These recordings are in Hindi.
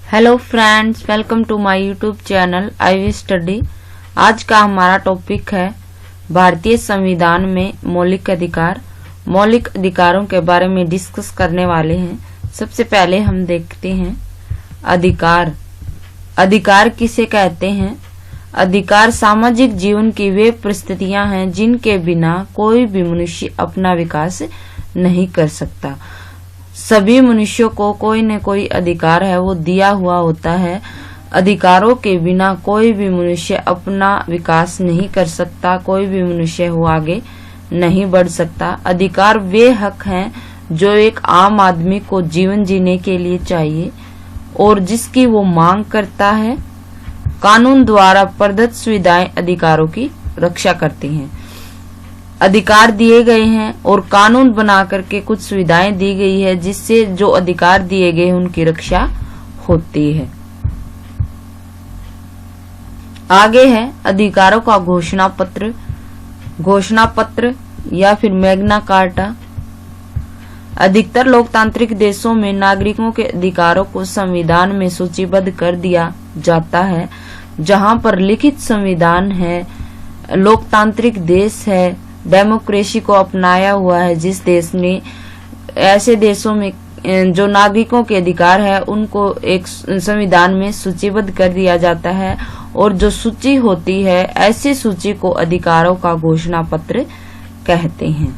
Hello friends, welcome to my YouTube channel I we study. आज का हमारा टॉपिक है भारतीय संविधान में मौलिक अधिकार। मौलिक अधिकारों के बारे में डिस्कस करने वाले हैं। सबसे पहले हम देखते हैं अधिकार। अधिकार किसे कहते हैं? अधिकार सामाजिक जीवन की वे परिस्थितियां हैं जिनके बिना कोई भी मनुष्य अपना विकास नहीं कर सकता। सभी मनुष्यों को कोई न कोई अधिकार है, वो दिया हुआ होता है। अधिकारों के बिना कोई भी मनुष्य अपना विकास नहीं कर सकता, कोई भी मनुष्य वो आगे नहीं बढ़ सकता। अधिकार वे हक हैं जो एक आम आदमी को जीवन जीने के लिए चाहिए और जिसकी वो मांग करता है। कानून द्वारा प्रदत्त सुविधाएं अधिकारों की रक्षा करती हैं। अधिकार दिए गए हैं और कानून बना करके कुछ सुविधाएं दी गई है जिससे जो अधिकार दिए गए हैं उनकी रक्षा होती है। आगे है अधिकारों का घोषणा पत्र। घोषणा पत्र या फिर मैग्ना कार्टा। अधिकतर लोकतांत्रिक देशों में नागरिकों के अधिकारों को संविधान में सूचीबद्ध कर दिया जाता है। जहां पर लिखित संविधान है, लोकतांत्रिक देश है, डेमोक्रेसी को अपनाया हुआ है, जिस देश ने ऐसे देशों में जो नागरिकों के अधिकार है उनको एक संविधान में सूचीबद्ध कर दिया जाता है और जो सूची होती है ऐसी सूची को अधिकारों का घोषणा पत्र कहते हैं।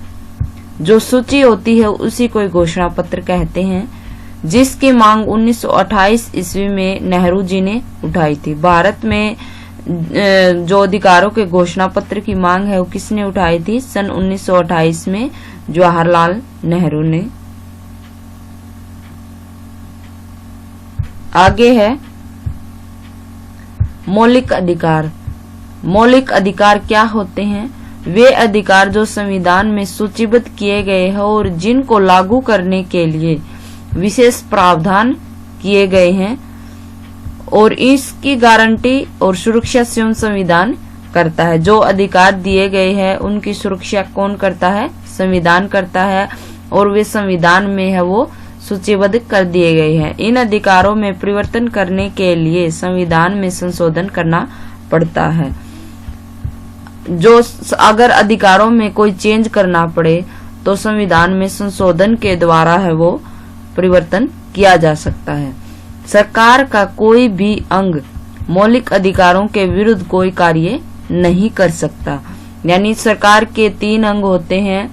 जो सूची होती है उसी को घोषणा पत्र कहते हैं, जिसकी मांग 1928 ईस्वी में नेहरू जी ने उठाई थी। भारत में जो अधिकारों के घोषणा पत्र की मांग है वो किसने उठाई थी? सन 1928 में जवाहरलाल नेहरू ने। आगे है मौलिक अधिकार। मौलिक अधिकार क्या होते हैं? वे अधिकार जो संविधान में सूचीबद्ध किए गए हैं और जिनको लागू करने के लिए विशेष प्रावधान किए गए हैं और इसकी गारंटी और सुरक्षा स्वयं संविधान करता है। जो अधिकार दिए गए हैं उनकी सुरक्षा कौन करता है? संविधान करता है और वे संविधान में है वो सूचीबद्ध कर दिए गए हैं। इन अधिकारों में परिवर्तन करने के लिए संविधान में संशोधन करना पड़ता है। जो अगर अधिकारों में कोई चेंज करना पड़े तो संविधान में संशोधन के द्वारा है वो परिवर्तन किया जा सकता है। सरकार का कोई भी अंग मौलिक अधिकारों के विरुद्ध कोई कार्य नहीं कर सकता। यानी सरकार के 3 अंग होते हैं,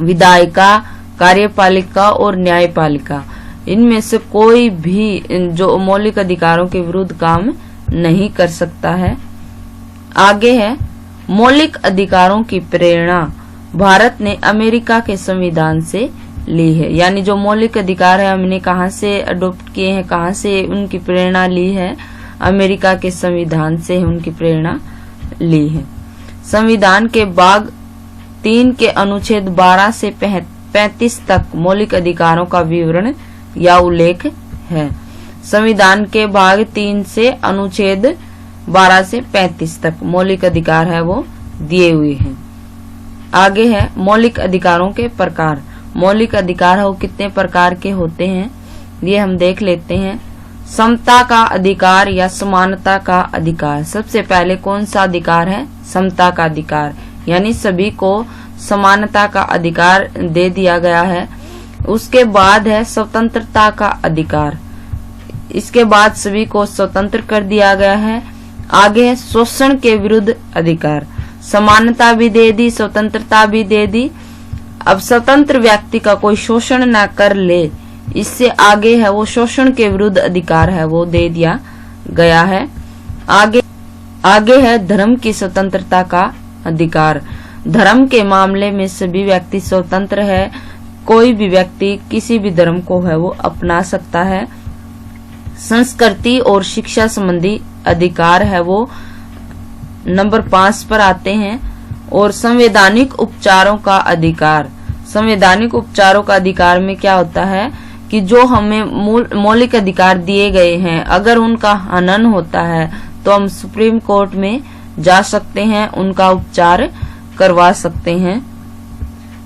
विधायिका, कार्यपालिका और न्यायपालिका। इनमें से कोई भी जो मौलिक अधिकारों के विरुद्ध काम नहीं कर सकता है। आगे है मौलिक अधिकारों की प्रेरणा। भारत ने अमेरिका के संविधान से ली है। यानी जो मौलिक अधिकार है हमने कहाँ से अडॉप्ट किए हैं, कहाँ से उनकी प्रेरणा ली है? अमेरिका के संविधान से उनकी प्रेरणा ली है। संविधान के भाग 3 के अनुच्छेद 12 से 35 तक मौलिक अधिकारों का विवरण या उल्लेख है। संविधान के भाग 3 से अनुच्छेद 12 से 35 तक मौलिक अधिकार है वो दिए हुए हैं। आगे है मौलिक अधिकारों के प्रकार। मौलिक अधिकार है वो कितने प्रकार के होते हैं ये हम देख लेते हैं। समता का अधिकार या समानता का अधिकार। सबसे पहले कौन सा अधिकार है? समता का अधिकार, यानी सभी को समानता का अधिकार दे दिया गया है। उसके बाद है स्वतंत्रता का अधिकार। इसके बाद सभी को स्वतंत्र कर दिया गया है। आगे है शोषण के विरुद्ध अधिकार। समानता भी दे दी, स्वतंत्रता भी दे दी। अब स्वतंत्र व्यक्ति का कोई शोषण न कर ले, इससे आगे है वो शोषण के विरुद्ध अधिकार है वो दे दिया गया है। आगे है धर्म की स्वतंत्रता का अधिकार। धर्म के मामले में सभी व्यक्ति स्वतंत्र है। कोई भी व्यक्ति किसी भी धर्म को है वो अपना सकता है। संस्कृति और शिक्षा संबंधी अधिकार है वो नंबर 5 पर आते हैं। और संवैधानिक उपचारों का अधिकार। संवैधानिक उपचारों का अधिकार में क्या होता है कि जो हमें मौलिक अधिकार दिए गए हैं अगर उनका हनन होता है तो हम सुप्रीम कोर्ट में जा सकते हैं, उनका उपचार करवा सकते हैं।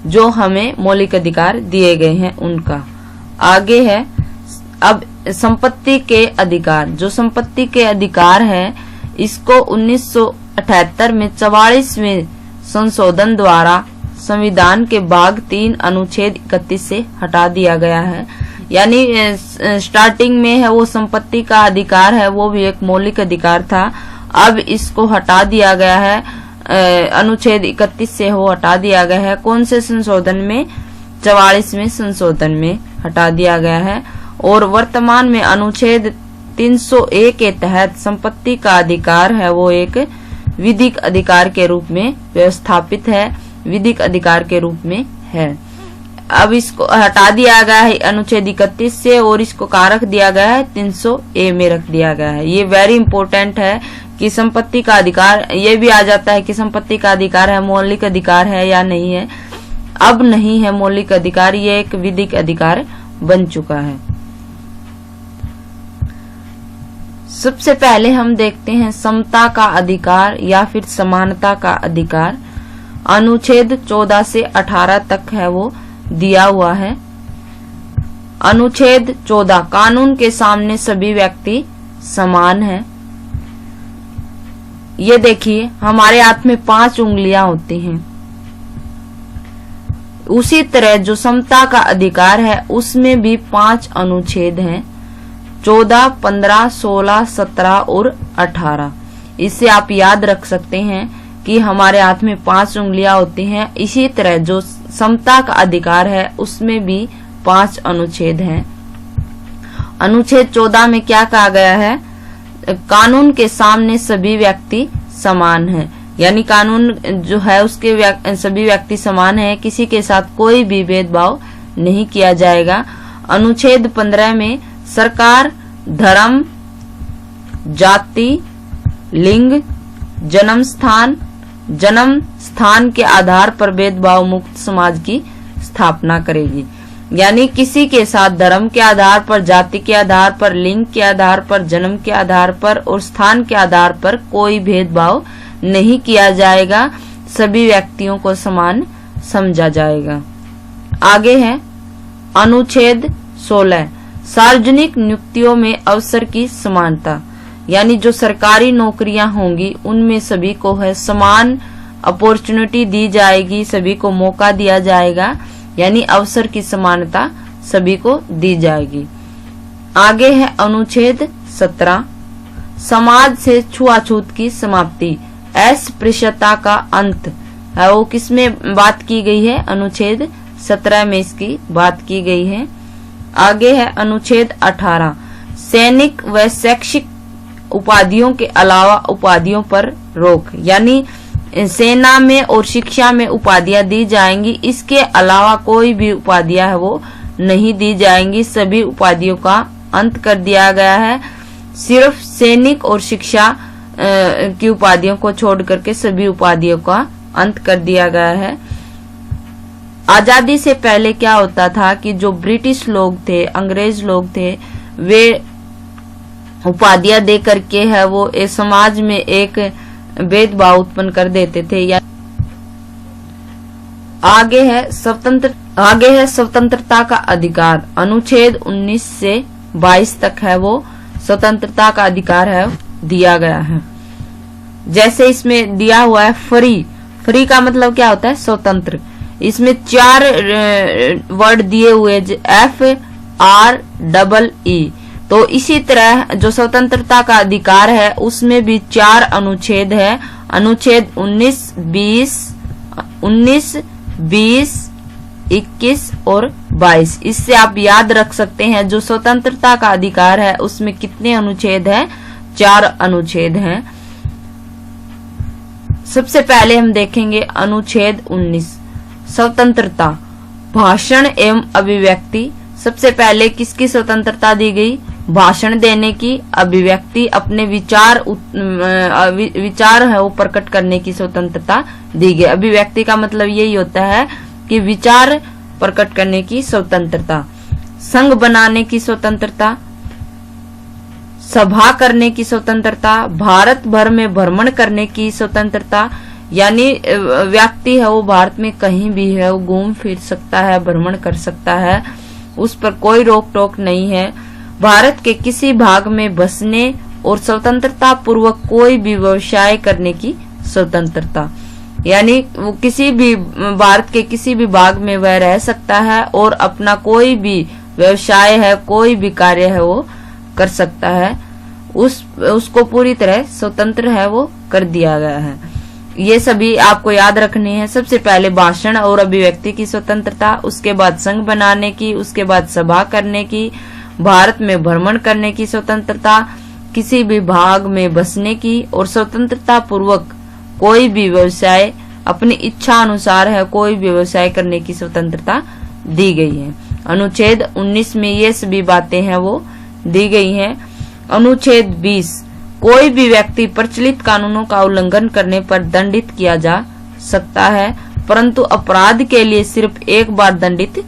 जो हमें मौलिक अधिकार दिए गए हैं उनका। आगे है अब संपत्ति के अधिकार, जो संपत्ति के अधिकार है, इसको 1978 में 44वें संशोधन द्वारा संविधान के भाग 3 अनुच्छेद 31 से हटा दिया गया है। यानी स्टार्टिंग में है वो संपत्ति का अधिकार है, वो भी एक मौलिक अधिकार था, अब इसको हटा दिया गया है, अनुच्छेद 31 से वो हटा दिया गया है। कौन से संशोधन में? 44वें संशोधन में हटा दिया गया है। और वर्तमान में अनुच्छेद 301 के तहत संपत्ति का अधिकार है वो एक विधिक अधिकार के रूप में व्यवस्थापित है, विधिक अधिकार के रूप में है। अब इसको हटा दिया गया है अनुच्छेद 31 से और इसको कहाँ रख दिया गया है? 300A में रख दिया गया है। ये वेरी इंपॉर्टेंट है कि संपत्ति का अधिकार, ये भी आ जाता है कि संपत्ति का अधिकार है मौलिक अधिकार है या नहीं है। अब नहीं है मौलिक अधिकार, ये एक विधिक अधिकार बन चुका है। सबसे पहले हम देखते हैं समता का अधिकार या फिर समानता का अधिकार। अनुच्छेद 14 से 18 तक है वो दिया हुआ है। अनुच्छेद 14, कानून के सामने सभी व्यक्ति समान हैं। ये देखिए, हमारे हाथ में 5 उंगलियां होती हैं। उसी तरह जो समता का अधिकार है उसमें भी 5 अनुच्छेद हैं, 14, 15, 16, 17 और 18। इससे आप याद रख सकते हैं कि हमारे हाथ में 5 उंगलियां होती हैं। इसी तरह जो समता का अधिकार है उसमें भी 5 अनुच्छेद हैं। अनुच्छेद 14 में क्या कहा गया है? कानून के सामने सभी व्यक्ति समान हैं। यानी कानून जो है उसके सभी व्यक्ति समान हैं, किसी के साथ कोई भी भेदभाव नहीं किया जाएगा। अनुच्छेद 15 में सरकार धर्म, जाति, लिंग, जन्म स्थान के आधार पर भेदभाव मुक्त समाज की स्थापना करेगी। यानी किसी के साथ धर्म के आधार पर, जाति के आधार पर, लिंग के आधार पर, जन्म के आधार पर और स्थान के आधार पर कोई भेदभाव नहीं किया जाएगा, सभी व्यक्तियों को समान समझा जाएगा। आगे है अनुच्छेद 16, सार्वजनिक नियुक्तियों में अवसर की समानता। यानी जो सरकारी नौकरियां होंगी उनमें सभी को है समान अपॉर्चुनिटी दी जाएगी, सभी को मौका दिया जाएगा, यानी अवसर की समानता सभी को दी जाएगी। आगे है अनुच्छेद 17, समाज से छुआछूत की समाप्ति, अस्पृश्यता का अंत है वो किसमें बात की गई है? अनुच्छेद 17 में इसकी बात की गई है। आगे है अनुच्छेद 18, सैनिक व शैक्षिक उपाधियों के अलावा उपाधियों पर रोक। यानी सेना में और शिक्षा में उपाधियां दी जाएंगी, इसके अलावा कोई भी उपाधियां है वो नहीं दी जाएंगी, सभी उपाधियों का अंत कर दिया गया है। सिर्फ सैनिक और शिक्षा की उपाधियों को छोड़ करके सभी उपाधियों का अंत कर दिया गया है। आजादी से पहले क्या होता था कि जो ब्रिटिश लोग थे, अंग्रेज लोग थे, वे उपाधियां दे करके है वो समाज में एक भेदभाव उत्पन्न कर देते थे। या आगे है स्वतंत्रता का अधिकार। अनुच्छेद 19 से 22 तक है वो स्वतंत्रता का अधिकार है दिया गया है। जैसे इसमें दिया हुआ है फ्री का मतलब क्या होता है? स्वतंत्र। इसमें 4 वर्ड दिए हुए FREE। तो इसी तरह जो स्वतंत्रता का अधिकार है उसमें भी 4 अनुच्छेद है, अनुच्छेद 19, 20, 21 और 22। इससे आप याद रख सकते हैं जो स्वतंत्रता का अधिकार है उसमें कितने अनुच्छेद हैं? 4 अनुच्छेद हैं। सबसे पहले हम देखेंगे अनुच्छेद 19, स्वतंत्रता भाषण एवं अभिव्यक्ति। सबसे पहले किसकी स्वतंत्रता दी गई? भाषण देने की, अभिव्यक्ति अपने विचार है वो प्रकट करने की स्वतंत्रता दी गई। अभिव्यक्ति का मतलब यही होता है कि विचार प्रकट करने की स्वतंत्रता, संघ बनाने की स्वतंत्रता, सभा करने की स्वतंत्रता, भारत भर में भ्रमण करने की स्वतंत्रता। यानी व्यक्ति है वो भारत में कहीं भी है वो घूम फिर सकता है, भ्रमण कर सकता है, उस पर कोई रोक टोक नहीं है। भारत के किसी भाग में बसने और स्वतंत्रता पूर्वक कोई भी व्यवसाय करने की स्वतंत्रता, यानी वो किसी भी भारत के किसी भी भाग में वह रह सकता है और अपना कोई भी व्यवसाय है, कोई भी कार्य है वो कर सकता है। उसको पूरी तरह स्वतंत्र है वो कर दिया गया है। ये सभी आपको याद रखने हैं। सबसे पहले भाषण और अभिव्यक्ति की स्वतंत्रता, उसके बाद संघ बनाने की, उसके बाद सभा करने की, भारत में भ्रमण करने की स्वतंत्रता, किसी भी भाग में बसने की और स्वतंत्रता पूर्वक कोई भी व्यवसाय अपनी इच्छा अनुसार है कोई भी व्यवसाय करने की स्वतंत्रता दी गई है। अनुच्छेद 19 में ये सभी बातें हैं वो दी गई हैं। अनुच्छेद 20, कोई भी व्यक्ति प्रचलित कानूनों का उल्लंघन करने पर दंडित किया जा सकता है, परंतु अपराध के लिए सिर्फ एक बार दंडित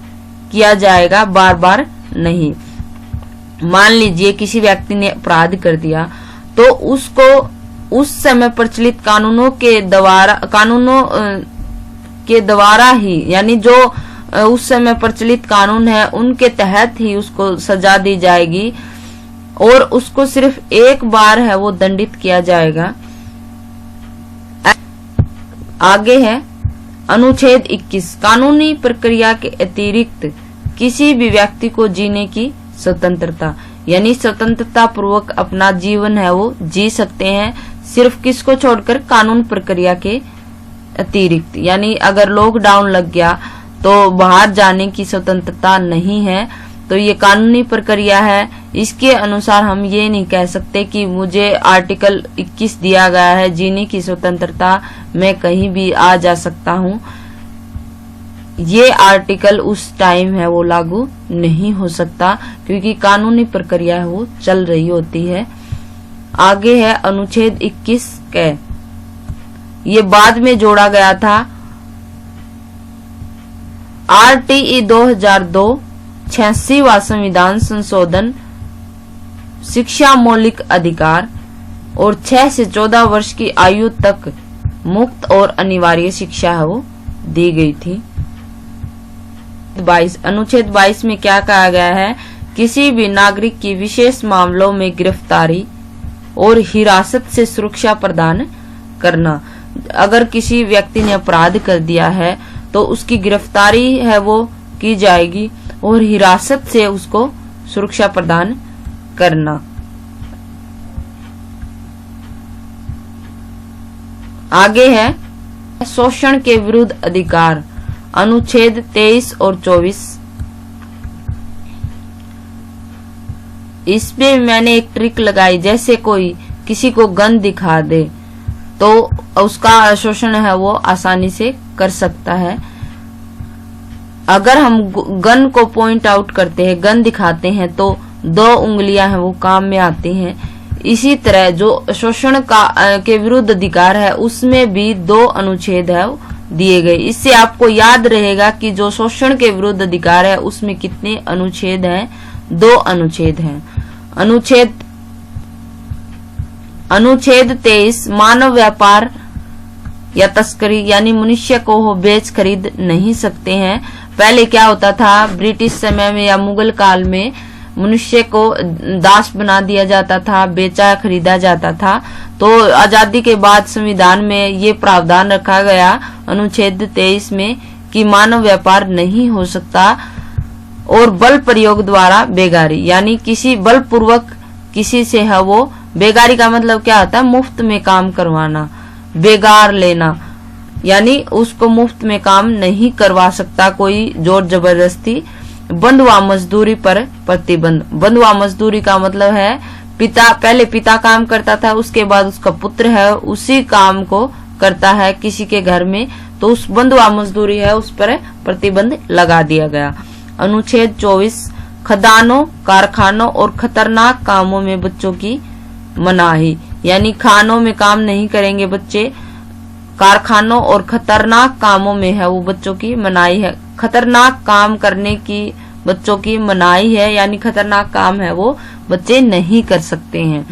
किया जाएगा, बार बार नहीं। मान लीजिए किसी व्यक्ति ने अपराध कर दिया तो उसको उस समय प्रचलित कानूनों के द्वारा ही, यानी जो उस समय प्रचलित कानून है उनके तहत ही उसको सजा दी जाएगी और उसको सिर्फ एक बार है वो दंडित किया जाएगा। आगे है अनुच्छेद 21, कानूनी प्रक्रिया के अतिरिक्त किसी भी व्यक्ति को जीने की स्वतंत्रता, यानी स्वतंत्रता पूर्वक अपना जीवन है वो जी सकते हैं, सिर्फ किसको छोड़कर, कानून प्रक्रिया के अतिरिक्त। यानी अगर लॉकडाउन लग गया तो बाहर जाने की स्वतंत्रता नहीं है, तो ये कानूनी प्रक्रिया है। इसके अनुसार हम ये नहीं कह सकते कि मुझे आर्टिकल 21 दिया गया है जीने की स्वतंत्रता, मैं कहीं भी आ जा सकता हूँ। ये आर्टिकल उस टाइम है वो लागू नहीं हो सकता क्योंकि कानूनी प्रक्रिया है वो चल रही होती है। आगे है अनुच्छेद 21 के, ये बाद में जोड़ा गया था। RTE 2002 86वां संविधान संशोधन शिक्षा मौलिक अधिकार और 6 से 14 वर्ष की आयु तक मुफ्त और अनिवार्य शिक्षा है वो दी गई थी। 22, अनुच्छेद 22 में क्या कहा गया है, किसी भी नागरिक की विशेष मामलों में गिरफ्तारी और हिरासत से सुरक्षा प्रदान करना। अगर किसी व्यक्ति ने अपराध कर दिया है तो उसकी गिरफ्तारी है वो की जाएगी और हिरासत से उसको सुरक्षा प्रदान करना। आगे है शोषण के विरुद्ध अधिकार, अनुच्छेद 23 और 24। इसमें मैंने एक ट्रिक लगाई, जैसे कोई किसी को गन दिखा दे तो उसका शोषण है वो आसानी से कर सकता है। अगर हम गन को पॉइंट आउट करते हैं, गन दिखाते हैं, तो 2 उंगलियां हैं वो काम में आती हैं। इसी तरह जो शोषण के विरुद्ध अधिकार है उसमें भी 2 अनुच्छेद है दिए गए। इससे आपको याद रहेगा कि जो शोषण के विरुद्ध अधिकार है उसमें कितने अनुच्छेद हैं, 2 अनुच्छेद हैं। अनुच्छेद 23, मानव व्यापार या तस्करी, यानी मनुष्य को वो बेच खरीद नहीं सकते हैं। पहले क्या होता था, ब्रिटिश समय में या मुगल काल में मनुष्य को दास बना दिया जाता था, बेचा खरीदा जाता था। तो आजादी के बाद संविधान में ये प्रावधान रखा गया अनुच्छेद 23 में कि मानव व्यापार नहीं हो सकता और बल प्रयोग द्वारा बेगारी, यानी किसी बलपूर्वक किसी से है वो, बेगारी का मतलब क्या होता है, मुफ्त में काम करवाना, बेगार लेना, यानी उसको मुफ्त में काम नहीं करवा सकता कोई जोर जबरदस्ती। बंधुआ मजदूरी पर प्रतिबंध, बंधुआ मजदूरी का मतलब है पहले पिता काम करता था, उसके बाद उसका पुत्र है उसी काम को करता है किसी के घर में, तो उस बंधुआ मजदूरी है उस पर प्रतिबंध लगा दिया गया। अनुच्छेद 24, खदानों, कारखानों और खतरनाक कामों में बच्चों की मनाही, यानी खानों में काम नहीं करेंगे बच्चे, कारखानों और खतरनाक कामों में है वो बच्चों की मनाही है। खतरनाक काम करने की बच्चों की मनाही है, यानी खतरनाक काम है वो बच्चे नहीं कर सकते हैं।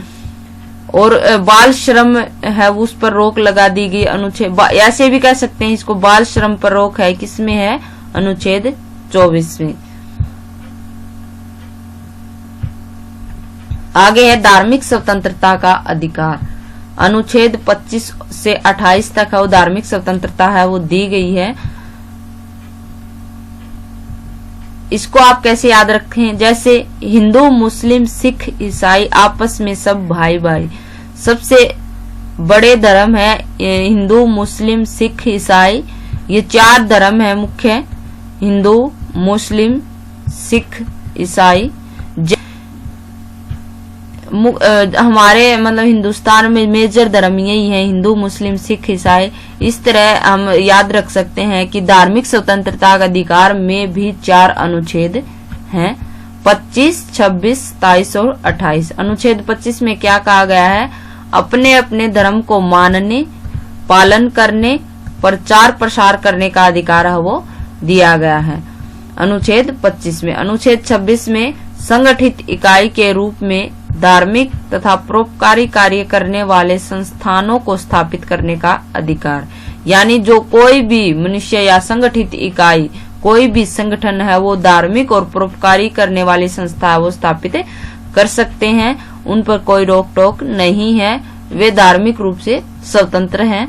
और बाल श्रम है उस पर रोक लगा दी गई, अनुच्छेद ऐसे भी कह सकते हैं इसको, बाल श्रम पर रोक है किसमें है, अनुच्छेद 24 में। आगे है धार्मिक स्वतंत्रता का अधिकार। अनुच्छेद 25 से 28 तक है वो धार्मिक स्वतंत्रता है वो दी गई है। इसको आप कैसे याद रखें, जैसे हिंदू मुस्लिम सिख ईसाई आपस में सब भाई भाई। सबसे बड़े धर्म है हिंदू मुस्लिम सिख ईसाई, ये 4 धर्म है मुख्य, हिंदू मुस्लिम सिख ईसाई। हमारे मतलब हिंदुस्तान में मेजर धर्म यही है, हिंदू मुस्लिम सिख ईसाई। इस तरह हम याद रख सकते हैं कि धार्मिक स्वतंत्रता का अधिकार में भी 4 अनुच्छेद हैं, 25, 26, 27 और 28। अनुच्छेद 25 में क्या कहा गया है, अपने अपने धर्म को मानने, पालन करने, प्रचार प्रसार करने का अधिकार है वो दिया गया है अनुच्छेद 25 में। अनुच्छेद 26 में संगठित इकाई के रूप में धार्मिक तथा परोपकारी कार्य करने वाले संस्थानों को स्थापित करने का अधिकार, यानी जो कोई भी मनुष्य या संगठित इकाई कोई भी संगठन है वो धार्मिक और परोपकारी करने वाली संस्था है वो स्थापित कर सकते हैं, उन पर कोई रोक टोक नहीं है, वे धार्मिक रूप से स्वतंत्र हैं।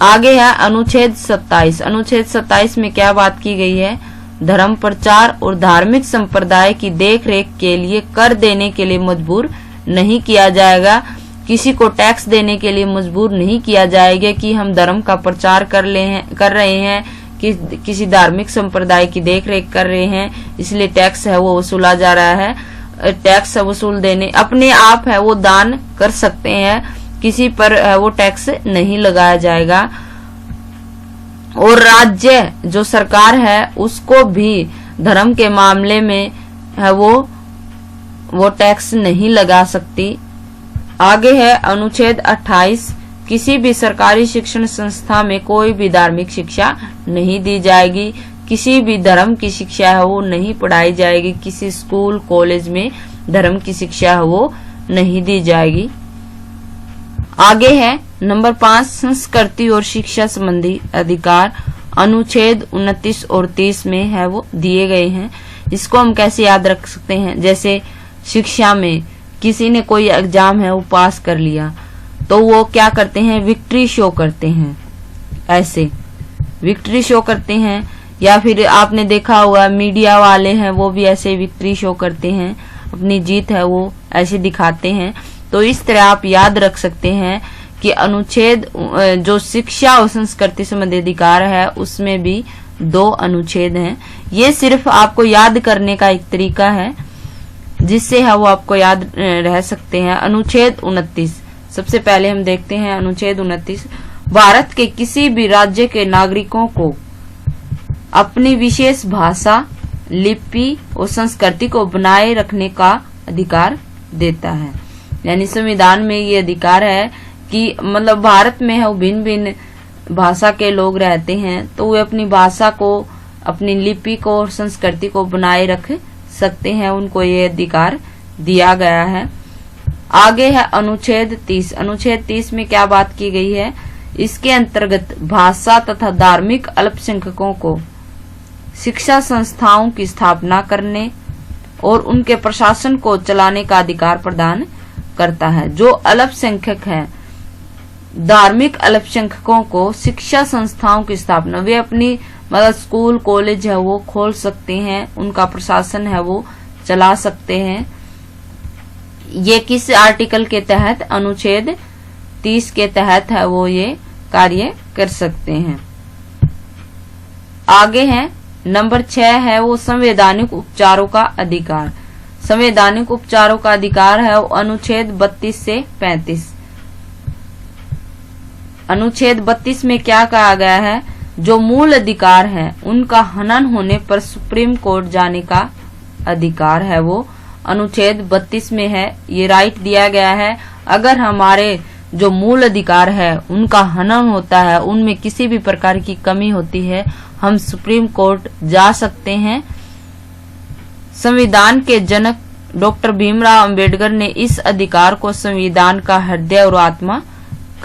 आगे है अनुच्छेद 27। अनुच्छेद 27 में क्या बात की गई है, धर्म प्रचार और धार्मिक संप्रदाय की देखरेख के लिए कर देने के लिए मजबूर नहीं किया जाएगा, किसी को टैक्स देने के लिए मजबूर नहीं किया जाएगा कि हम धर्म का प्रचार कर रहे हैं कि किसी धार्मिक संप्रदाय की देखरेख कर रहे हैं इसलिए टैक्स है वो वसूला जा रहा है। टैक्स वसूल देने अपने आप है वो दान कर सकते हैं, किसी पर वो टैक्स नहीं लगाया जाएगा। और राज्य जो सरकार है उसको भी धर्म के मामले में है वो टैक्स नहीं लगा सकती। आगे है अनुच्छेद 28, किसी भी सरकारी शिक्षण संस्था में कोई भी धार्मिक शिक्षा नहीं दी जाएगी, किसी भी धर्म की शिक्षा है वो नहीं पढ़ाई जाएगी, किसी स्कूल कॉलेज में धर्म की शिक्षा है वो नहीं दी जाएगी। आगे है नंबर 5, संस्कृति और शिक्षा संबंधी अधिकार। अनुच्छेद 29 और 30 में है वो दिए गए हैं। इसको हम कैसे याद रख सकते हैं, जैसे शिक्षा में किसी ने कोई एग्जाम है वो पास कर लिया तो वो क्या करते हैं, विक्ट्री शो करते हैं, ऐसे विक्ट्री शो करते हैं। या फिर आपने देखा हुआ मीडिया वाले हैं वो भी ऐसे विक्ट्री शो करते हैं, अपनी जीत है वो ऐसे दिखाते हैं। तो इस तरह आप याद रख सकते हैं कि अनुच्छेद जो शिक्षा और संस्कृति संबंधी अधिकार है उसमें भी 2 अनुच्छेद हैं। ये सिर्फ आपको याद करने का एक तरीका है जिससे है वो आपको याद रह सकते हैं। अनुच्छेद 29 सबसे पहले हम देखते हैं। अनुच्छेद 29, भारत के किसी भी राज्य के नागरिकों को अपनी विशेष भाषा, लिपि और संस्कृति को बनाए रखने का अधिकार देता है। यानी संविधान में ये अधिकार है कि मतलब भारत में है भिन्न भिन्न भाषा के लोग रहते हैं तो वे अपनी भाषा को, अपनी लिपि को और संस्कृति को बनाए रख सकते हैं, उनको ये अधिकार दिया गया है। आगे है अनुच्छेद 30। अनुच्छेद 30 में क्या बात की गई है, इसके अंतर्गत भाषा तथा धार्मिक अल्पसंख्यकों को शिक्षा संस्थाओं की स्थापना करने और उनके प्रशासन को चलाने का अधिकार प्रदान करता है। जो अल्पसंख्यक है, धार्मिक अल्पसंख्यकों को शिक्षा संस्थाओं की स्थापना, वे अपनी मतलब स्कूल कॉलेज है वो खोल सकते हैं, उनका प्रशासन है वो चला सकते हैं। ये किस आर्टिकल के तहत, अनुच्छेद 30 के तहत है वो ये कार्य कर सकते हैं। आगे है नंबर 6 है वो संवैधानिक उपचारों का अधिकार। संवैधानिक उपचारों का अधिकार है वो अनुच्छेद 32 से 35। अनुच्छेद 32 में क्या कहा गया है, जो मूल अधिकार है उनका हनन होने पर सुप्रीम कोर्ट जाने का अधिकार है वो अनुच्छेद 32 में है। ये राइट दिया गया है, अगर हमारे जो मूल अधिकार है उनका हनन होता है, उनमें किसी भी प्रकार की कमी होती है, हम सुप्रीम कोर्ट जा सकते हैं। संविधान के जनक डॉक्टर भीमराव अंबेडकर ने इस अधिकार को संविधान का हृदय और आत्मा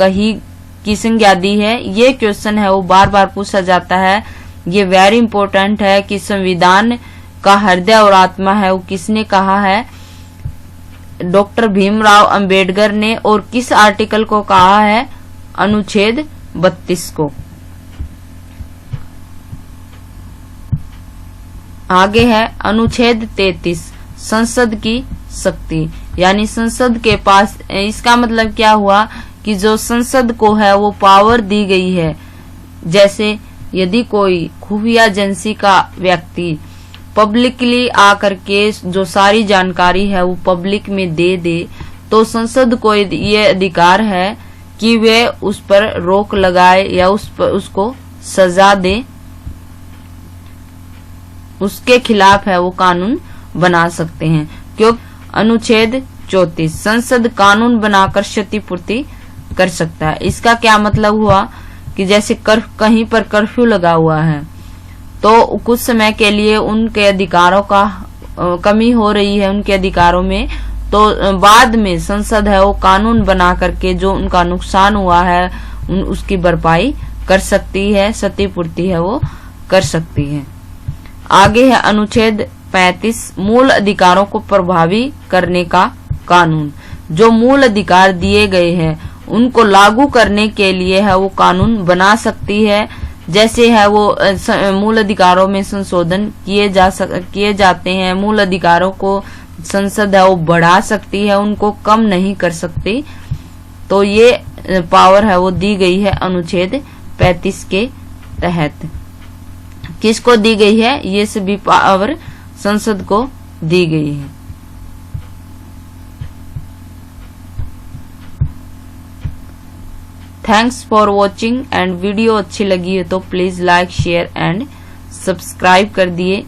की संज्ञा दी है। ये क्वेश्चन है वो बार बार पूछा जाता है, ये वेरी इंपॉर्टेंट है कि संविधान का हृदय और आत्मा है वो किसने कहा है। डॉक्टर भीमराव अंबेडकर ने और किस आर्टिकल को कहा है? अनुच्छेद 32 को। आगे है अनुच्छेद 33, संसद की शक्ति, यानी संसद के पास, इसका मतलब क्या हुआ कि जो संसद को है वो पावर दी गई है। जैसे यदि कोई खुफिया एजेंसी का व्यक्ति पब्लिकली आकर के जो सारी जानकारी है वो पब्लिक में दे दे, तो संसद को ये अधिकार है कि वे उस पर रोक लगाए या उसको सजा दे, उसके खिलाफ है वो कानून बना सकते हैं। क्योंकि अनुच्छेद 34, संसद कानून बनाकर क्षतिपूर्ति कर सकता है। इसका क्या मतलब हुआ कि जैसे कहीं पर कर्फ्यू लगा हुआ है तो कुछ समय के लिए उनके अधिकारों का कमी हो रही है उनके अधिकारों में, तो बाद में संसद है वो कानून बना करके जो उनका नुकसान हुआ है उसकी भरपाई कर सकती है, क्षतिपूर्ति है वो कर सकती है। आगे है अनुच्छेद 35, मूल अधिकारों को प्रभावी करने का कानून। जो मूल अधिकार दिए गए हैं उनको लागू करने के लिए है वो कानून बना सकती है। जैसे है वो मूल अधिकारों में संशोधन किए जाते हैं, मूल अधिकारों को संसद है वो बढ़ा सकती है, उनको कम नहीं कर सकती। तो ये पावर है वो दी गई है अनुच्छेद 35 के तहत। किसको दी गई है? ये सभी पावर संसद को दी गई है। Thanks for watching and video अच्छी लगी है तो please like share and subscribe कर दिए।